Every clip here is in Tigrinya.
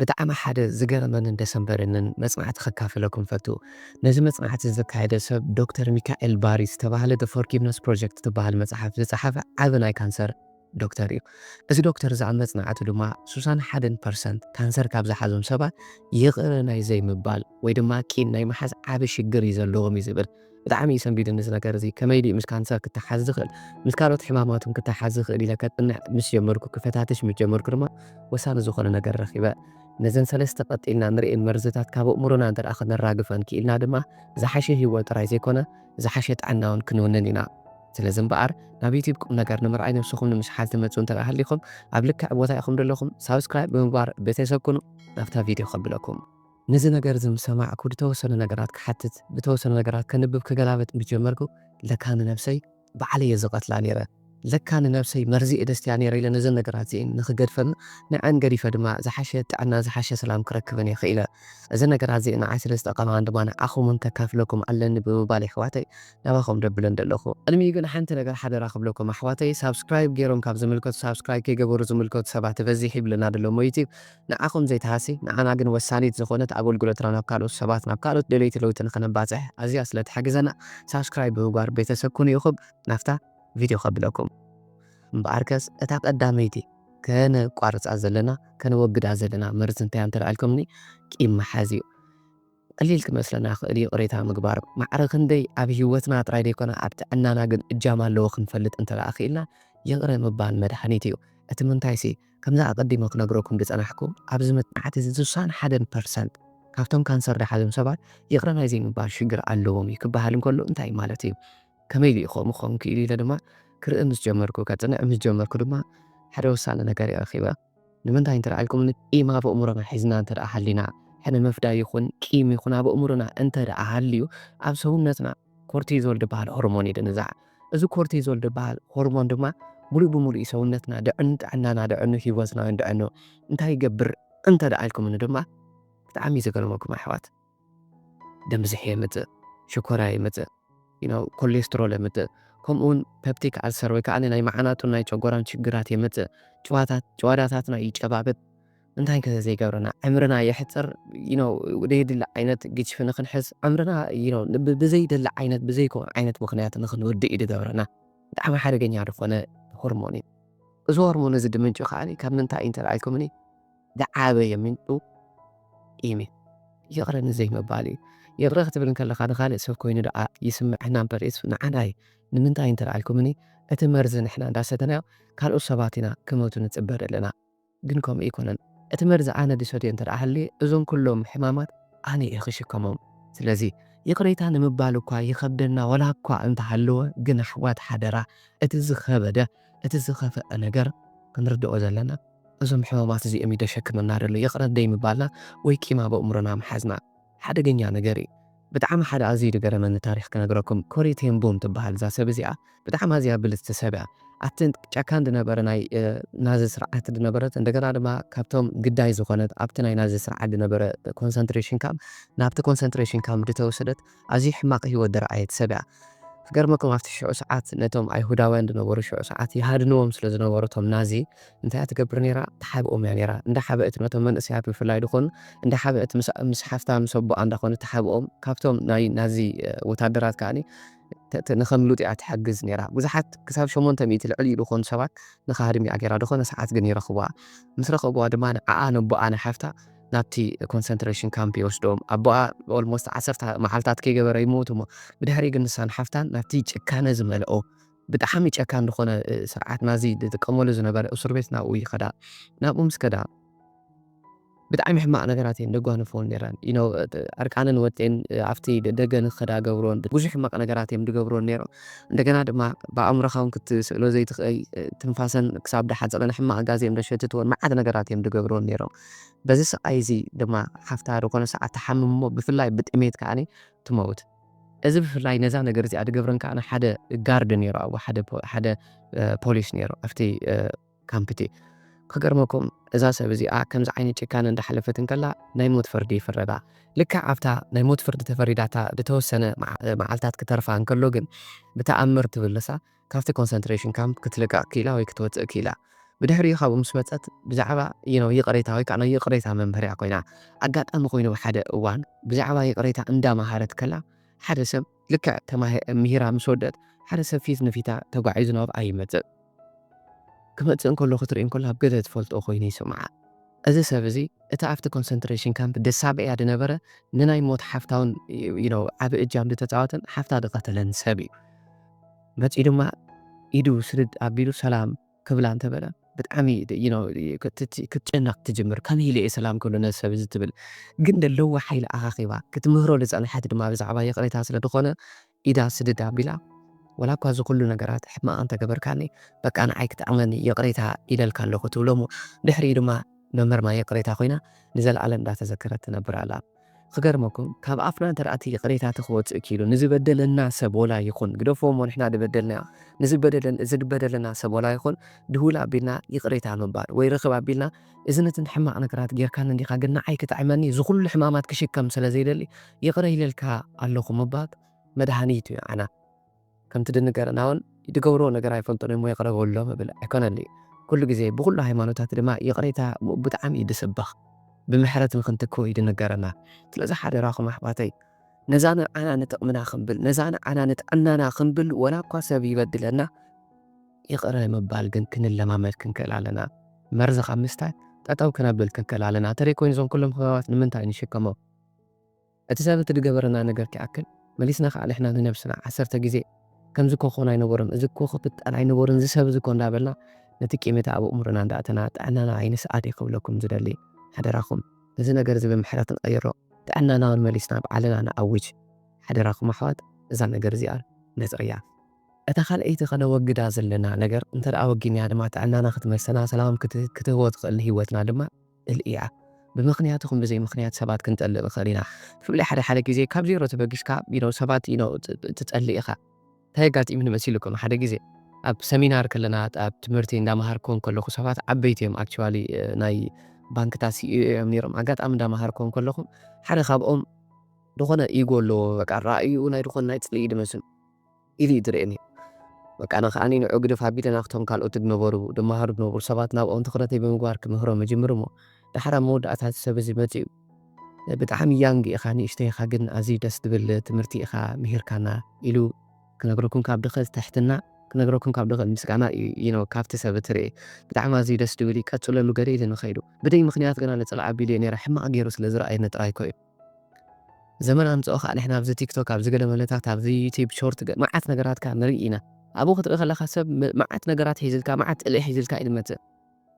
ብጣዕሚ ሓደ ዝገረመንን ደሰንበረንን መጽናዕቲ ከካፍለኩም ፈቱ ነዚ መጽናዕቲ ዘካየደ ሰብ ዶክተር ሚካኤል ባሪ ዝተባህለ The Forgiveness Project ትበሃል መጽሓፍ ዝጸሓፈ ዓብ ናይ ካንሰር ዶክተር እዩ። እዚ ዶክተር እዚ ኣብ መጽናዕቱ ድማ 61% ካንሰር ካብ ዝሓዞም ሰባት ይቕረ ናይ ዘይምባል ወይ ድማ ቂም ናይ መሓዝ ዓብ ሽግር እዩ ዘለዎም እዩ ዝብል ብጣዕሚ እዩ ሰንቢድኒ እዚ ነገር እዚ ከመይ ድዩ ምስ ካንሰር ክትሓዝ ዝኽእል ምስ ካልኦት ሕማማት እውን ክትሓዝ ዝኽእል ኢለ ከጥንዕ ምስ ጀመርኩ ክፈታትሽ ምስ ጀመርኩ ድማ ወሳኒ ዝኾነ ነገር ረኺበ ነዘን ሰለስተ ቀጢልና ንሪእን መርዝታት ካብ ኣእምሮና እንተ ደኣ ክነራግፈን ክኢልና ድማ ዝሓሸ ሂወት ጥራይ ዘይኮነ ዝሓሸ ጥዕና እውን ክንውንን ኢና። ስለዚ እምበኣር ናብ ዩቲብ ቁም ነገር ንምርኣይ ነብስኹም ንምሽሓዝ ትመፁ እንተ ደኣ ሃሊኹም ኣብ ልክዕ ቦታ ኢኹም ዘለኹም ሳብስክራይብ ብምግባር ቤተሰብ ኩኑ። ናብታ ቪድዮ ከብለኩም ነዚ ነገር እዚ ምስ ሰማዕኩ ዝተወሰኑ ነገራት ክሓትት ብተወሰኑ ነገራት ከንብብ ክገላበጥ ምስ ጀመርኩ ለካ ንነብሰይ ባዕለየ ዝቐትላ ነይረ ለካ ንነብሰይ መርዚ እየ ደስትያ ነይረ ኢለ ነዘን ነገራት እዚአን ንኽገድፈን ንዓን ገዲፈ ድማ ዝሓሸ ጥዕና ዝሓሸ ሰላም ክረክብን እየ ክኢለ እዘን ነገራት እዚአን ንዓይ ስለ ዝጠቐማን ድማ ንዓኹም እውን ከካፍለኩም ኣለኒ ብምባል ኣሕዋተይ ናባኹም ደብለን ዘለኹ። ቅድሚ ግን ሓንቲ ነገር ሓደራ ክብለኩም ኣሕዋተይ ሳብስክራይብ ገይሮም ካብ ዝምልከቱ ሳብስክራይብ ከይገበሩ ዝምልከቱ ሰባት በዚሕ ይብለና ደሎ ዩቲብ ንዓኹም ዘይተሃሲ ንዓና ግን ወሳኒት ዝኾነት ኣገልግሎትና ናብ ካልኦት ሰባት ናብ ካልኦት ደለይቲ ለውጢ ንኽነባፅሕ ኣዝያ ስለትሕግዘና ሳብስክራይብ ብምግባር ቤተሰብ ኩኑ ኢኹም። ናፍታ ቪድዮ ከብለኩም እምበኣርከስ እታ ቀዳመይቲ ከነቋርፃ ዘለና ከነወግዳ ዘለና መርዝ እንታይ እንተ ደኣልኩምኒ ቂም መሓዝ እዩ። ቀሊል ክመስለና ክእል እዩ ቅሬታ ምግባር ማዕረ ክንደይ ኣብ ሂወትና ጥራይ ደይኮነ ኣብ ጥዕናና ግን እጃም ኣለዎ ክንፈልጥ እንተ ደኣ ክኢልና ይቕረ ምባል መድሓኒት እዩ። እቲ ምንታይሲ ከምዛ ኣቐዲሞ ክነግረኩም ዝፀናሕኩ ኣብዚ መጽናዕቲ እዚ 61% ካብቶም ካንሰር ዝሓዞም ሰባት ይቕረ ናይ ዘይምባል ሽግር ኣለዎም እዩ ክበሃል እንከሎ እንታይ ማለት እዩ? ከመይ ኢሉ ኢኹም ክኸውን ክኢሉ ኢለ ድማ ክርኢ ምስ ጀመርኩ ከፅንዕ ምስ ጀመርኩ ድማ ሓደ ወሳኒ ነገር ረኺበ። ንምንታይ እንተ ደኣልኩምኒ ቂም ኣብ ኣእምሮና ሒዝና እንተ ደኣ ሃሊና ሕነ መፍዳይ ይኹን ቂም ይኹን ኣብ ኣእምሮና እንተ ደኣ ሃልዩ ኣብ ሰውነትና ኮርቲዞል ዝበሃል ሆርሞን እዩ ድንዛዕ። እዚ ኮርቲዞል ዝበሃል ሆርሞን ድማ ሙሉእ ብሙሉእ ሰውነትና ድዕኑ ጥዕናና ድዕኑ ሂወትና ድዕኑ እንታይ ይገብር እንተ ደኣልኩምኒ ድማ ብጣዕሚ እዩ ዘገርመኩም ኣሕዋት ደም ዝሕ የምፅእ ሽኮራ የምፅእ ኮሌስትሮል የምፅእ ከምኡውን ፔፕቲክ ኣልሰር ወይ ከዓ ናይ ማዓናጡን ናይ ጨጎራን ችግራት የምፅእ ጨዋዳታትና ይጨባብጥ እንታይ ከ ዘይገብረና ዕምርና የሕፅር ዘይድለ ዓይነት ግጭፊ ንኽንሕዝ ዕምርና ብዘይድለ ዓይነት ብዘይኮነ ዓይነት ምኽንያት ንኽንወድእ እዩ ዝገብረና ብጣዕሚ ሓደገኛ ዝኾነ ሆርሞን እዩ። እዚ ሆርሞን እዚ ድምንጩ ከዓኒ ካብ ምንታይ እንተ ደኣልኩምኒ ዝዓበየ ምንጩ ቂም እዩ። ይቕረ ንዘይምባል እዩ። ይቕረ ክትብል ከለኻ ንኻልእ ሰብ ኮይኑ ደኣ ይስምዐና እምበር ንዓና እዩ። ንምንታይ እንተ ደኣልኩምኒ እቲ መርዚ ንሕና እንዳሰተናዮ ካልኦት ሰባት ኢና ክመቱ ንፅበ ኣለና ግን ከምኡ ኣይኮነን። እቲ መርዚ ኣነ ድሰትዮ እንተ ደኣ ሃልየ እዞም ኩሎም ሕማማት ኣነ እየ ክሽከሞም። ስለዚ ይቕሬታ ንምባል እኳ ይኸብደና ወላ እኳ እንተሃለወ ግን ኣሕዋት ሓደራ እቲ ዝኸበደ እቲ ዝኸፍአ ነገር ክንርድኦ ዘለና እዞም ሕማማት እዚኦም ይደሸክመና ደሎ ይቕረ ዘይምባልና ወይ ቂም ኣብ ኣእምሮና ምሓዝና ሓደገኛ ነገር እዩ። ብጣዕሚ ሓደ ኣዝዩ ዝገረመኒ ታሪክ ክነግረኩም ኮሪ ቴን ቦም ትበሃል እዛ ሰብ እዚኣ ብጣዕሚ ኣዝያ ብልፅቲ ሰብ እያ። ኣብቲ ጫካን ዝነበረ ናይ ናዚ ስርዓት ዝነበረት እንደገና ድማ ካብቶም ግዳይ ዝኾነት ኣብቲ ናይ ናዚ ስርዓት ዝነበረ ኮንሰንትሬሽን ካምፕ ናብቲ ኮንሰንትሬሽን ካምፕ ዝተወሰደት ኣዝዩ ሕማቕ ሂወት ዝረኣየት ሰብ እያ። ክገርመኩም ኣብቲ ሽዑ ሰዓት ነቶም ኣይሁዳውያን ዝነበሩ ሽዑ ሰዓት ይሃድንዎም ስለ ዝነበሩ እቶም ናዚ እንታይ ትገብር ነይራ ተሓብኦም እያ ነይራ እንዳሓበአት ነቶም መንእሰያት ብፍላይ ድኾኑ እንዳሓበአት ምስ ሓፍታ ምስ ኣቦኣ እንዳኾነ ተሓብኦም ካብቶም ናይ ናዚ ወታደራት ከዓኒ ንኸምሉጥ እያ ትሕግዝ ነይራ። ብዙሓት ክሳብ 800 ልዕል ኢሉ ዝኾኑ ሰባት ንኻህድም እያ ገይራ ድኾነ ሰዓት ግን ይረኽብዋ ምስ ረኸብዋ ድማ ንዓኣ ነቦኣ ንሓፍታ ናብቲ ኮንሰንትሬሽን ካምፕ ይወስዶም ኣቦኣ ኦልሞስት 10 መዓልታት ከይገበረ ይሞቱ እሞ ብድሕሪ ግን ንሳን ሓፍታን ናብቲ ጭካነ ዝመልኦ ብጣዕሚ ጨካን ዝኾነ ስርዓት ናዚ ዝጥቀመሉ ዝነበረ እስር ቤት ናብኡ ይኸዳ ናብኡ ምስ ከዳ ብጣዕሚ ሕማቕ ነገራት እየን ደጓንፎን ነይረን ዕርቃነን ወጥን ኣብቲ ደገ ንኽኸዳ ገብሮን ብዙሕ ሕማቕ ነገራት እዮም ዝገብሮን ነይሮም። እንደገና ድማ ብኣእምሮኻ እውን ክትስእሎ ዘይትኽእል ትንፋሰን ክሳብ ዳሓፀለን ሕማቕ ጋዝ እዮም ዘሸትትዎን መዓት ነገራት እዮም ዝገብሮን ነይሮም። በዚ ስቃይ እዚ ድማ ሓፍታ ዝኾነ ሰዓት ተሓምም እሞ ብፍላይ ብጥሜት ከዓኒ ትመውት። እዚ ብፍላይ ነዛ ነገር እዚኣ ዝገብረን ከዓኒ ሓደ ጋርድ ነይሩ ኣብኡ ሓደ ፖሊስ ነይሩ ኣብቲ ካምፕቲ ክገርመኩም እዛ ሰብ እዚኣ ከምዚ ዓይነት ጭካነ እንዳሓለፈትን ከላ ናይ ሞት ፍርዲ ይፍረዳ። ልክዕ ኣብታ ናይ ሞት ፍርዲ ተፈሪዳታ ዝተወሰነ መዓልታት ክተርፋ እንከሎ ግን ብተኣምር ትብልሳ ካብቲ ኮንሰንትሬሽን ካምፕ ክትልቀቕ ክኢላ ወይ ክትወፅእ ክኢላ بدحري خاب مسمتات بزعبة يقريتها ويك أنا يقريتها من بريء قينا أقعد أنا خوينا حدا وان بزعبة يقريتها عندما هارت كلا حدا سب لك تما مهيرة مسودت حدا سب فيز نفيتا تقع عايزنا بأي متى كما تسأل كله خطرين كلها بقدر تفولت أخويني سمعة أزي سبزي أتعرفت concentration camp دسابة يا دنبرة ننا يموت حفتاون عب إجام دتتعاطن حفتا دقتلن سبي بس إذا ما إيدو سرد أبيلو سلام كبلان تبلا بتعمي كتجنق تجمر كان هي لي سلام كل الناس سبز تبل جند اللو حيل أخاقيبا كتمهرو لزان حد ما بزعبا يقري تاسل دخونه إذا سرد أبيلا ولا كازو كل نجارات حما أنت كبركاني بك أنا عايك تعملني يقريتها إلى الكان لو كتولمو دحري ما نمر ما يقريتها خوينا نزل علم دا تذكرت تنبر على خجرمكم كاب عفنا ترأتي يقريتها تخوت كيلو نزل بدل الناس ولا يكون قدوفهم ونحنا بدلنا نزل بدل الناس ولا يكون دهولا بينا يقريتها نبار ويرخب بينا إذا نتنحما أنا قرأت غير كان ندي قلنا عايك تعملني زغل الحمامات كشي كم سنة زي اللي يقري للكا اللهم مبات مدهانيتو أنا كم تدن نجار ناون يدقورو نجار يفلتون مو يقرأ قول بلا يكون اللي كل جزء بقول له هيمانوتات ما يقريتها بتعم يدسبخ بمحرة خنت كوي دن نجارنا تلاقي حد راخم أحباتي نزانا أنا نتأمنا خنبل نزانا أنا نتأننا خنبل ولا قاسب يبدل لنا يقرأ مبال كن اللي ما ملكن كلالنا مرزق عمستا تتو كنابل كن كلالنا ترى كوين زون كلهم خوات نمنتا إني شكمو أتسابت تجبرنا نجار كأكل مليسنا خال إحنا نفسنا عسرت جزء كم زكون خونا ينورن زكون خبت أنا ينورن زسب زكون دابلنا نتيجة متى أبو أمرنا عند أتنا أنا عين سعادة قبلكم زدلي حدا راكم لازم جرز بمحرة غيره تأنا نار مليسنا بعلنا أنا أوج حدا راكم أحد زعنا جرزيار نزريا أتخيل أي تخنا وجد عزلنا نجر أنت أوجيني هذا ما تأنا ناخذ مثلا سلام كتهوت اللي هو تنادم الإيعة بمقنياتكم بزي مقنيات سبات كنت أقل بخلينا فبلا حدا كيزي كابزيرو تبقيش كاب سبات تتقلي إخا تايقات إيمن مسيلكم حدا كيزي أب سمينار كلنا أب تمرتين دا مهاركم كلكم سبات عبيتهم actually ناي بانك تاسي منيرم أقات أم دا مهاركم كلكم حدا خاب دخونا يقول له بقى الرأي وناي دخونا يتسلي دمسن إلي يدريني بقى أنا خاني نعقد في حبيتنا أختهم قال أتد نبورو دمهار بنبور سبات ناو أنت خرتي بمقوار كمهرو مجمرمو دحرا مود أتحس سبزي مجيب بتعمي يانجي إخاني اشتي خاقن أزي دست بالتمرتي إخا مهير كانا إلو كنقرأكم كاب دخل تحتنا كنقرأكم كاب دخل مسكانا كافت سبتري بتعمي أزي دست بالي كاتسولا لغريد نخيرو بدأي مخنيات قنا لتلع بيلي رحمة أجيروس لزرع أي نترأي كوي زمان أنت أخا نحنا بزي تيك توك بزي قدم ملتاك بزي يوتيوب شورت معات نقرات كان نريئنا أبو خطر إخا لخا معات نقرات حيزلكا معات إلي حيزلكا إلي متى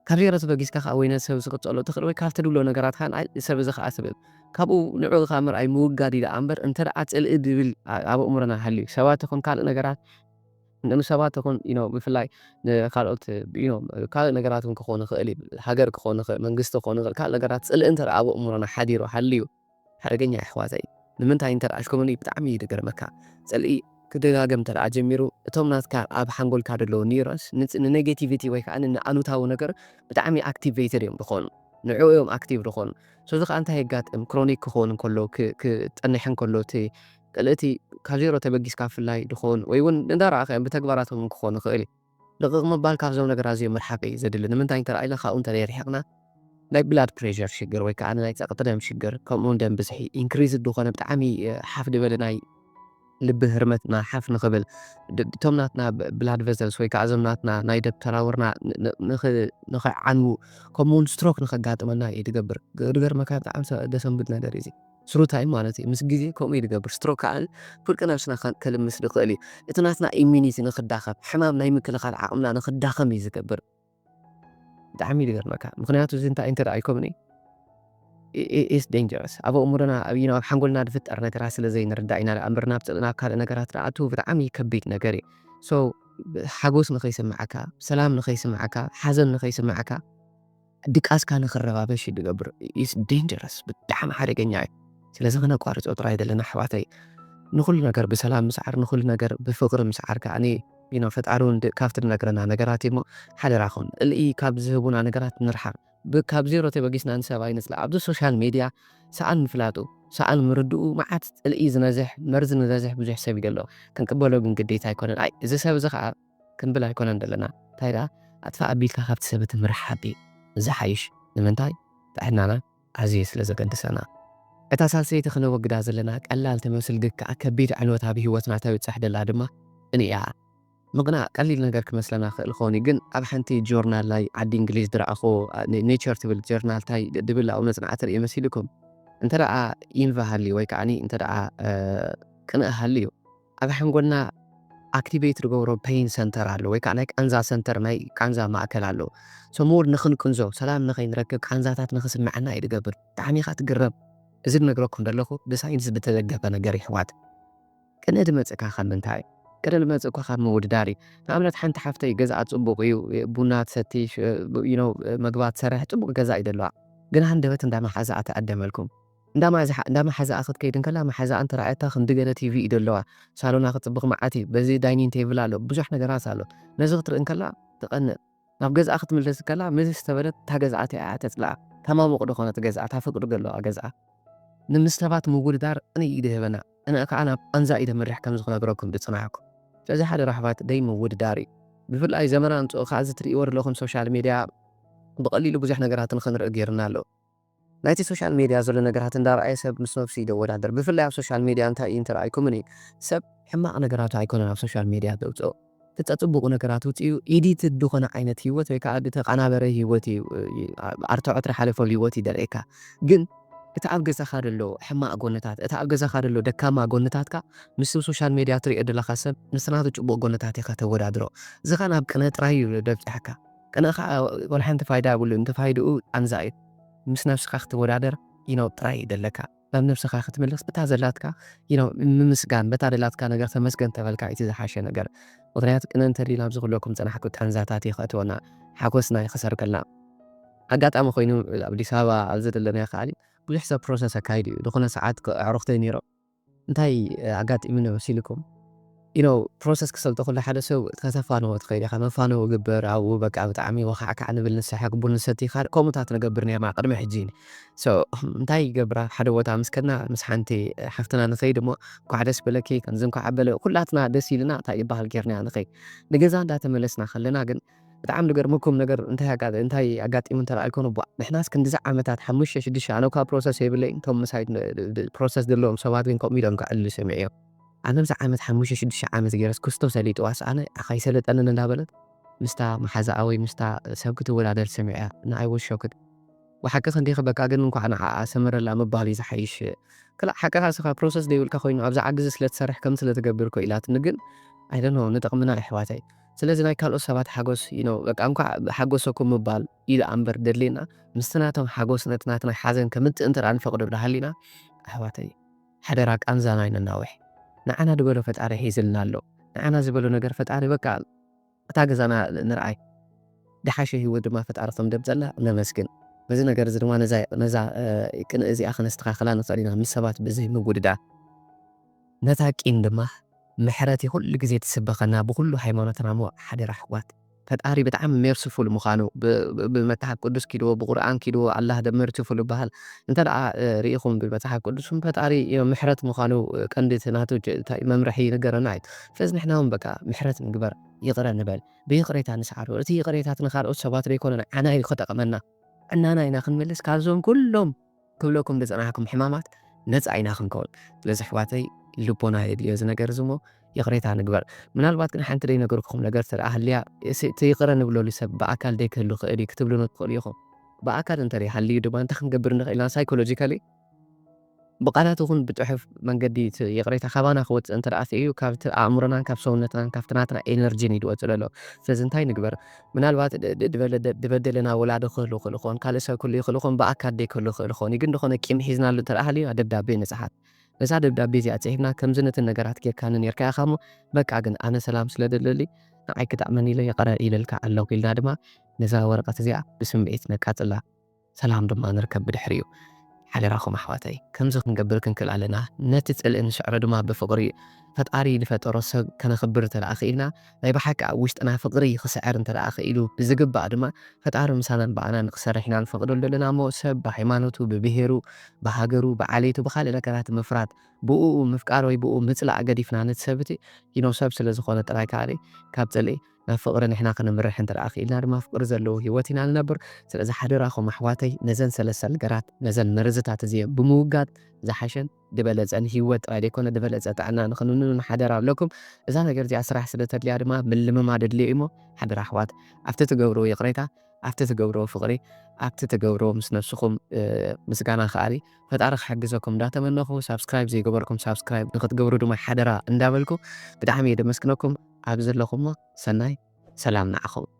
كابزيرا تبقيسكا خاوينا سب سقطلو تخلوي كافت دولو نقرات خان سب زخ أسبب كابو نعود خامر أي موجادي لأمبر أنت رأت الإدبل أبو أمرنا حلي سواء تكون كال نقرات إنه سواء تكون بفلاي قالت كال نقراتهم كخون خالي حجر كخون خال منقصت كخون كال نقرات الإنتر أبو أمرنا حدير وحليو حرجني إخواتي لمن تاين ترى أشكمني بتعمي دقر مكان سألي كده جم ترى أجميرو توم ناس كار أب حنقول كارلو نيرس نيجاتيفيتي ويك أنا تاو نقر بتعمي أكتيفيتر يوم بخون نوع يوم أكتيف بخون سو ذا أنت هيجات كرونيك كخون كله تأنيحن كله تي التي كاجيرو تبقيس كاف الله دخون ويون ندار عقل بتكبراتهم كخون خيلي لقد ما بالك عزوم نقر عزيم مرحبا زد اللي لمن تاين ترى إلا خاون ترى يرحقنا لاي بلاد بريشر شجر ويكأنا لاي تقدم شجر كمون دم بزحي إنكريز الدخان بتعمي حفد بلناي لب هرمتنا حف نقبل تومناتنا بلاد فيزلز ويكأزمناتنا نايدب تراورنا نخ عنو كمون ستروك نخ قاتمنا يتقبر غير مكان تعمسا دسم بدنا دريزي سرو تايم مالتي مسجيزي كوم يتقبر ستروك عال فرق نفسنا كلم مسدق لي اتناتنا إيمينيتي نخ داخل حمام نايم كل خال عقمنا نخ داخل يتقبر دعمي دغر مكان مخنياتو زنتا انتر ايكومني is dangerous أبو أمورنا حنقولنا دفت أرنت راسل زي نردعينا أمرنا بتقلنا كار نقرات رأتو بتعمي كبيت نقري so حقوس نخيس معك سلام نخيس معك حزن نخيس معك ديك أسكا نخربا بشي دقبر is dangerous بتعم حرقنياي سلازم أنا قارج أطرايد لنا حواتي نخل نقر بسلام مسعر نخل نقر بفقر مسعر كأني فتعرون كافتر نقرنا نقراتي مو حدا راخون اللي كاب زهبونا نقرات نرحر بكاب زيرو تبقيسنا نسا باينس عبدو السوشيال ميديا سأل نفلاتو سأل مردو معات الإيز نزح مرز نزح بزح سبي قالو كان قبلو من قديتا يكونن أي إذا سبب زخا كان بلا يكونن دلنا تايدا أدفع أبيلك خافت سبت مرحبي زحيش ንምንታይ ጥዕናና ኣዝዩ ስለ ዘገድሰና እታ ሳልሰይቲ ክንወግዳ ዘለና ቀላል ትመስል ግክዓ ከቢድ ዕንወት ኣብ ሂወትና ተብፅሕ ደላ ድማ እንያ ምቕናእ ቀሊል ነገር ክመስለና ክእል ኾኒ ግን ኣብ ሓንቲ ጆርናል ላይ ዓዲ እንግሊዝ ድረኣኹ ኔቸር ትብል ጆርናል ታይ ድብል ኣብ መጽናዕቲ ርኢ መሲልኩም እንተ ደኣ ኢንቫ ሃልዩ ወይ ከዓኒ እንተ ደኣ ቅንእ ሃልዩ ኣብ ሓንጎልና ኣክቲቬት ዝገብሮ ፔይን ሰንተር ኣሎ ወይ ከዓ ናይ ቃንዛ ሰንተር ናይ ቃንዛ ማእከል ኣሎ ሰሙር ንኽንቅንዞ ሰላም ንኸይንረክብ ቃንዛታት ንኽስምዐና ይድገብር ብጣዕሚ ኢኻ ትግረም እዚ ንነግረኩም ዘለኹ ብሳይንስ ዝተደገፈ ነገር ይሕዋት ቅንእ ድመፅእካ ካብ ምንታይ ቅንእ ድመፅእኳ ካብ ምውድዳር እዩ ንኣብነት ሓንቲ ሓፍተይ ገዛኣ ፅቡቕ እዩ ቡና ትሰቲ መግባት ትሰርሕ ፅቡቕ ገዛ እዩ ዘለዋ ግን ሃንደበት እንዳማሓዛኣ ተኣደመልኩም እንዳማሓዛኣ ክትከይድ እንከላ ማሓዛኣ እንተረኣየታ ክንዲገለ ቲቪ እዩ ዘለዋ ሳሎና ክትፅብቕ መዓቲ በዚ ዳይኒንግ ቴብል ኣሎ ብዙሕ ነገራት ኣሎ ነዚ ክትርኢ እንከላ ትቐንእ ናብ ገዛኣ ክትምለስ ከላ ምዝ ዝተበለት እታ ገዛኣት እያ ተፅላኣ ተማሙቕ ድኾነት ገዛኣ ታፍቅዱ ዘለዋ ገዛኣ ንምስተባት ምውድዳር ቅንእ እዩ ድህበና እነ ከዓ ናብ ቃንዛ እዩ ደመሪሕ ከም ዝኽነግረኩም ድፅናዕኩም ስለዚ ሓደ ረሕባት ደይ ምውድዳር እዩ ብፍላይ ዘመና እንፅኡ ከዓ እዚ ትሪእዎ ዘለኹም ሶሻል ሚድያ ብቐሊሉ ብዙሕ ነገራትን ክንርኢ ጌርና ኣሎ ናይቲ ሶሻል ሚድያ ዘሎ ነገራት እንዳረኣየ ሰብ ምስ ነፍሲ ይወዳደር ብፍላይ ኣብ ሶሻል ሚድያ እንታይ እዩ እንትረኣይኩምኒ ሰብ ሕማቕ ነገራት ኣይኮነን ኣብ ሶሻል ሚድያ ዘውፅኦ ተፅቡቑ ነገራት ውፅኡ ኢዲት ድኾነ ዓይነት ህይወት ወይ ከዓ ተቐናበረ ህይወት እዩ ኣርትዖት ዝሓለፈሉ ህይወት ይደርኤካ ግን እቲ ኣብ ገዛኻ ዘሎ ሕማቕ ጎነታት እቲ ኣብ ገዛኻ ዘሎ ደካማ ጎነታትካ ምስ ሶሻል ሚድያ ትሪኦ ዘለኻ ሰብ ንስናቱ ፅቡቕ ጎነታት ኢኻ ተወዳድሮ እዚ ኸ ናብ ቅንእ ጥራይ እዩ ደብፅሐካ ቅንእ ከዓ ወላ ሓንቲ ፋይዳ የብሉን እንተፋይድኡ ቃንዛ እዩ ምስ ነፍስኻ ክትወዳደር ጥራይ ይደለካ ናብ ነፍስኻ ክትምለስ በታ ዘላትካ ምምስጋን በታ ደላትካ ነገር ተመስገን ተበልካ እቲ ዝሓሸ ነገር ምክንያቱ ቅንእ እንተድልና ኣብዚ ኩለኩም ፀናሕኩ ቃንዛታት ይኸእትወና ሓጎስና ይኽሰርቀልና ኣጋጣሚ ኮይኑ ኣብ ኣዲስ ኣበባ ኣብ ዘለናዮ ከዓኒ ብዙሕ ሰብ ፕሮሰስ ኣካይድ እዩ ዝኾነ ሰዓት ኣዕሩኽተይ ነይሮም እንታይ ኣጋጢሙኒ መሲልኩም ፕሮሰስ ክሰልጦ ኩሉ ሓደ ሰብ ከተፋንዎ ትኸይድ ኢኻ መፋነው ግበር ኣብኡ በቃ ብጣዕሚ ወኻዕካዕ ንብል ንስሕቅ ቡን ንሰቲ ኢኻ ከምኡታት ንገብር ነርና ቅድሚ ሕጂ እንታይ ይገብራ ሓደ ቦታ ምስከድና ምስ ሓንቲ ሓፍትና ንኸይድ እሞ ኳዕ ደስ በለኪ ከንዝም ኳዕ ኣበለ ኩላትና ደስ ኢልና እንታይ ይበሃል ጌርና ንኸይድ ንገዛ እንዳተመለስና ከለና ግን ብጣዕሚ ዝገርመኩም ነገር እንታይ ኣጋጢሙ እንተረኣይኮኑ ንሕናስ ክንዲዚ ዓመታት 5-6 ኣነ እኳ ፕሮሰስ የብለይ እቶም ምሳይድ ፕሮሰስ ዘለዎም ሰባት ግን ከምኡ ኢሎም ክዕልሉ ሰሚዐ እዮም ኣነ ብዛ ዓመት 5-6 ዓመት ገይረስ ክስቶ ሰሊጥዋስ ኣነ ኸይሰለጠንን እንዳበለት ምስታ መሓዛኣ ወይ ምስታ ሰብ ክትወዳደር ሰሚዐ ንኣይ ወዝ ሾክድ وحكى خندي خبك أجن منكو أنا أسمر الله مبالي زحيش كلا حكى هاسخا بروسس ديول كخوين أبز عجز سلت سرح كم سلت تجبركو إلى تنقل I don't know نتقمنا إحواتي ስለዚ ናይ ካልኦት ሰባት ሓጎስ በቃ እንኳ ሓጎሰኩም ምባል ኢለ ኣንበር ደድሊና ምስትናቶም ሓጎስ ነትናትና ሓዘን ከምንት እንተራ ንፈቅዶ ብዳሃሊና ኣሕዋተይ ሓደራ ቃንዛና ይነናውሕ ንዓና ድበሎ ፈጣሪ ሒዝልና ኣሎ ንዓና ዝበሎ ነገር ፈጣሪ በቃ እታ ገዛና ንርኣይ ድሓሸ ህይወት ድማ ፈጣሪ ከም ደብዘላ ነመስግን በዚ ነገር እዚ ድማ ነዛ ቅን እዚኣ ክነስተኻኽላ ንኽእል ኢና ምስ ሰባት ብዘይ ምውድዳር ነታ ቂም ድማ ምሕረት ኩሉ ግዜ ትስበኸና ብኩሉ ሃይማኖትና ሞ ሓደራ ኣሕዋት ፈጣሪ ብጣዕሚ ሜርሲፉል ምዃኑ ብመጽሓፍ ቅዱስ ኪድዎ ብቁርኣን ኪድዎ ኣላህ ሜርሲፉል ይበሃል እንተደኣ ርኢኹም ብመጽሓፍ ቅዱስ ፈጣሪ ምሕረት ምዃኑ ቀንዲት ናቱ መምርሒ ነገረና እዩ ስለዚ ንሕና እውን በቃ ምሕረት ንግበር ይቕረ ንበል ብይቕሬታ ንሰዓሩ እቲ ይቕሬታት ንኻልኦት ሰባት ዘይኮነ ዓና እዩ ክጠቕመና ዕናና ኢና ክንምልስ ካብዞም ኩሎም ክብለኩም ዝፀናሕኩም ሕማማት ነፃ ኢና ክንከውን ስለዚ ኣሕዋተይ ልቦና የድልዮ እዚ ነገር እዚ ሞ ይቕሬታ ንግበር ምናልባት ግን ሓንቲ ደይ ነገርኩም ነገር ተረኣ ሃልያ ይቕረ ንብለሉ ሰብ ብኣካል ደይ ክህሉ ክእል እዩ ክትብሉ ንትኽእሉ ኢኹም ብኣካል እንተደይ ሃልዩ ድማ እንታይ ክንገብር ንኽእል ኢና ሳይኮሎጂካሊ ብቃላት ይኹን ብፅሑፍ መንገዲ ይቕሬታ ካባና ክወፅእ እንተደኣ እዩ ካብቲ ኣእምሮናን ካብ ሰውነትናን ካብቲ ናትና ኤነርጂን ይወፅእ ዘሎ ስለዚ እንታይ ንግበር ምናልባት ድበደለና ወላዶ ክህሉ ክእል ይኾን ካልእ ሰብ ክህሉ ይኽእል ይኾን ብኣካል ደይ ክህሉ ክእል ይኾን ግን ድኾነ ቂም ሒዝናሉ እንተደኣ ሃልዩ ደብዳቤ ንፅሓፍ ነዛ ደብዳቤ እዚኣ ፅሒፍና ከምዚ ነቲ ነገራት ጌርካኒ ነርካ ኢኻ ሞ በቃ ግን ኣነ ሰላም ስለደለሊ ንዓይ ክጠቕመኒ ኢለ ይቕረ ኢለልካ ኣለኩ ኢልና ድማ ነዛ ወረቐት እዚኣ ብስምዒት ነቃፅላ ሰላም ድማ ንርከብ ብድሕሪ እዩ ሓደራኹም ኣሕዋተይ ከምዚ ክንገብር ክንክእል ኣለና ነቲ ፅልኢ ንስዕሮ ድማ ብፍቕሪ ፈጣሪ ዝፈጠሮ ሰብ ከነኽብር እንተደኣ ክኢልና ናይ ብሓቂ ኣብ ውሽጥና ፍቕሪ ክስዕር እንተደኣ ክኢሉ ብዝግባእ ድማ ፈጣሪ ምሳናን በኣና ንክሰርሕ ኢና ንፈቅደሉ ዘለና ሞ ሰብ ብሃይማኖቱ ብብሄሩ ብሃገሩ ብዓሌቱ ብካልእ ነገራት ምፍራት ብኡ ምፍቃር ወይ ብኡ ምፅላእ ገዲፍና ነቲ ሰብቲ ሰብ ስለዝኾነ ጥራይ ከዓ ካብ ፅልኢ ናብ ፍቕሪ ንሕና ክንምርሕ እንተደኣ ክኢልና ድማ ፍቕሪ ዘለዎ ህይወት ኢና ንነብር። ስለዚ ሓደራኹም ኣሕዋተይ ነዘን ሰለስተ ነገራት ነዘን መርዝታት እዚአን ብምውጋድ ዝሓሸን ዝበለፀን ህይወት ጥራይ ዘይኮነ ዝበለፀ ጥዕና ንኽንውንን ሓደራ ኣለኩም። እዛ ነገር እዚኣ ስራሕ ስለ ተድልያ ድማ ምልምማድ ኣድልዮ እሞ ሓደራ ኣሕዋት ኣብቲ ትገብርዎ ይቕሬታ ኣብቲ ትገብርዎ ፍቕሪ ኣብቲ ትገብርዎ ምስ ነፍስኹም ምስጋና ከኣሊ ፈጣሪ ክሕግዘኩም እንዳተመነኹ ሳብስክራይብ ዘይገበርኩም ሳብስክራይብ ንኽትገብሩ ድማ ሓደራ እንዳበልኩ ብጣዕሚ እየ ደመስክነኩም ኣብ ዘለኹሞ ሰናይ ሰላም ንዓኹም